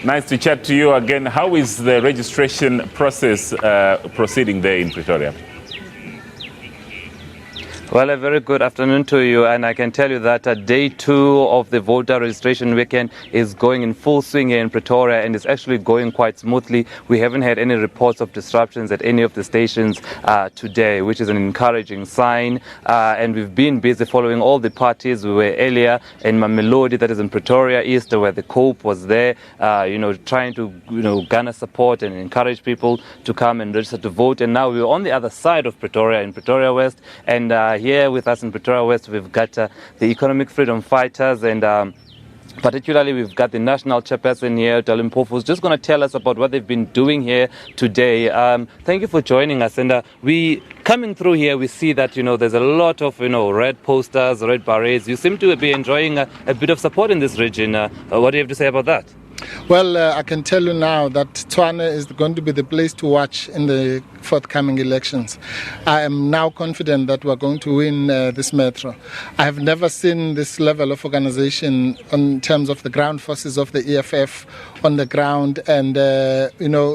Nice to chat to you again. How is the registration process proceeding there in Pretoria? Well, a very good afternoon to you, and I can tell you that day 2 of the voter registration weekend is going in full swing here in Pretoria, and it's actually going quite smoothly. We haven't had any reports of disruptions at any of the stations today, which is an encouraging sign, and we've been busy following all the parties. We were earlier in Mamelodi, that is in Pretoria East, where the COPE was there, trying to garner support and encourage people to come and register to vote. And now we're on the other side of Pretoria, in Pretoria West, and here with us in Pretoria West, we've got the economic freedom fighters, and particularly we've got the national chairperson here, Mpofu, who's just going to tell us about what they've been doing here today. Thank you for joining us. And we coming through here, we see that there's a lot of red posters, red berets. You seem to be enjoying a bit of support in this region. What do you have to say about that? Well, I can tell you now that Tshwane is going to be the place to watch in the forthcoming elections. I am now confident that we're going to win this metro. I have never seen this level of organization in terms of the ground forces of the EFF on the ground. And,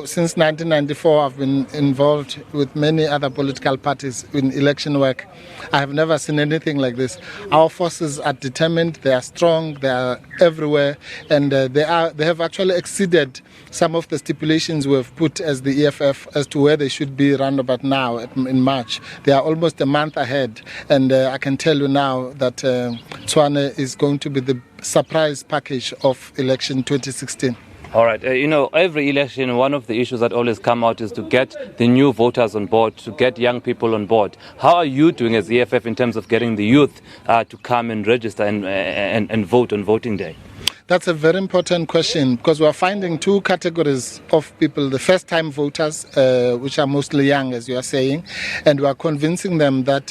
since 1994, I've been involved with many other political parties in election work. I have never seen anything like this. Our forces are determined, they are strong, they are everywhere, and they have actually exceeded some of the stipulations we have put as the EFF as to where they should be round about now in March. They are almost a month ahead, and I can tell you now that Tshwane is going to be the surprise package of election 2016. All right. Every election, one of the issues that always come out is to get the new voters on board, to get young people on board. How are you doing as EFF in terms of getting the youth to come and register and vote on voting day? That's a very important question, because we're finding two categories of people. The first-time voters, which are mostly young, as you are saying, and we are convincing them that,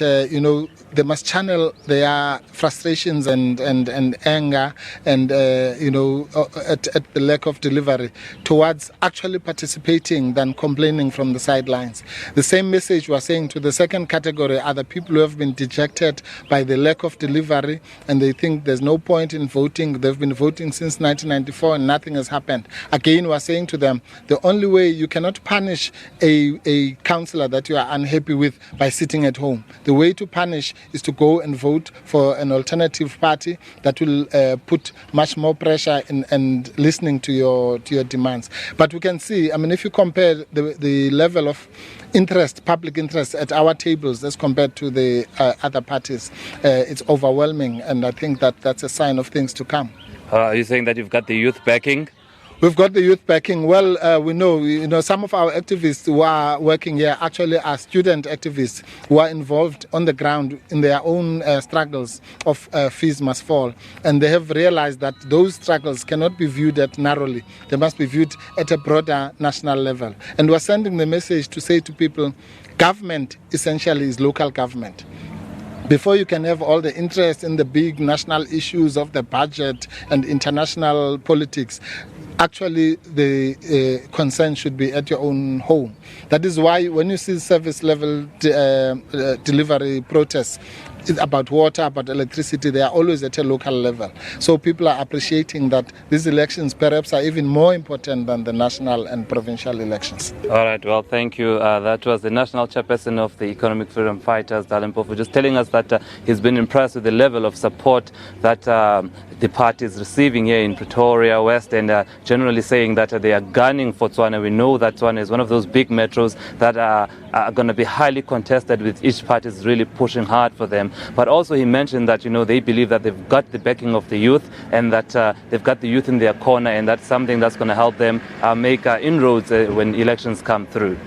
they must channel their frustrations and anger and, at the lack of delivery towards actually participating than complaining from the sidelines. The same message we're saying to the second category are the people who have been dejected by the lack of delivery, and they think there's no point in voting. They've been voting since 1994 and nothing has happened. Again, we're saying to them, the only way you cannot punish a councillor that you are unhappy with by sitting at home. The way to punish is to go and vote for an alternative party that will put much more pressure and listening to your demands. But we can see, if you compare the level of interest, public interest at our tables as compared to the other parties, it's overwhelming, and I think that that's a sign of things to come. Are you saying that you've got the youth backing? We've got the youth backing. Well, we know, some of our activists who are working here actually are student activists who are involved on the ground in their own struggles of fees must fall. And they have realized that those struggles cannot be viewed at narrowly. They must be viewed at a broader national level. And we're sending the message to say to people, government essentially is local government. Before you can have all the interest in the big national issues of the budget and international politics, actually the concern should be at your own home. That is why when you see service level delivery protests, it's about water, about electricity, they are always at a local level. So people are appreciating that these elections perhaps are even more important than the national and provincial elections. All right, well, thank you. That was the national chairperson of the Economic Freedom Fighters, Mpofu, just telling us that he's been impressed with the level of support that the party is receiving here in Pretoria West, and generally saying that they are gunning for Tshwane. We know that Tshwane is one of those big metros that are going to be highly contested, with each party is really pushing hard for them. But also he mentioned that, they believe that they've got the backing of the youth, and that they've got the youth in their corner, and that's something that's going to help them make inroads when elections come through.